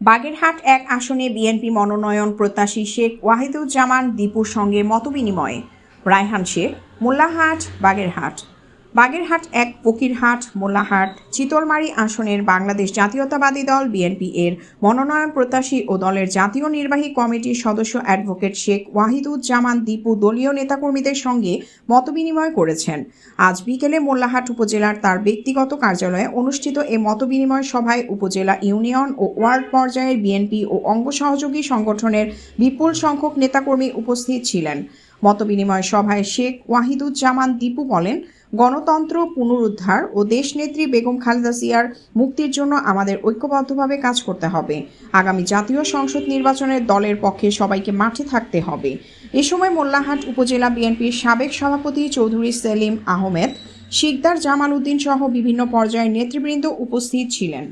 বাগেরহাট এক আসনে বিএনপি মনোনয়ন প্রত্যাশী শেখ ওয়াহিদুজ্জামান দীপুর সঙ্গে মতবিনিময়। রায়হান শেখ, মোল্লাহাট, বাগেরহাট এক ফকিরহাট, মোল্লাহাট, চিতলমারী আসনের বাংলাদেশ জাতীয়তাবাদী দল বিএনপি এর মনোনয়ন প্রত্যাশী ও দলের জাতীয় নির্বাহী কমিটির সদস্য অ্যাডভোকেট শেখ ওয়াহিদুজ্জামান দীপু দলীয় নেতাকর্মীদের সঙ্গে মতবিনিময় করেছেন। আজ বিকেলে মোল্লাহাট উপজেলার তার ব্যক্তিগত কার্যালয়ে অনুষ্ঠিত এ মতবিনিময় সভায় উপজেলা, ইউনিয়ন ও ওয়ার্ড পর্যায়ের বিএনপি ও অঙ্গ সহযোগী সংগঠনের বিপুল সংখ্যক নেতাকর্মী উপস্থিত ছিলেন। মতবিনিময় সভায় শেখ ওয়াহিদুজ্জামান দীপু বলেন, গণতন্ত্র পুনরুদ্ধার ও দেশনেত্রী বেগম খালেদা জিয়ার মুক্তির জন্য আমাদের ঐক্যবদ্ধভাবে কাজ করতে হবে। আগামী জাতীয় সংসদ নির্বাচনের দলের পক্ষে সবাইকে মাঠে থাকতে হবে। এ সময় মোল্লাহাট উপজেলা বিএনপির সাবেক সভাপতি চৌধুরী সেলিম আহমেদ, শিকদার জামাল উদ্দিন সহ বিভিন্ন পর্যায়ের নেতৃবৃন্দ উপস্থিত ছিলেন।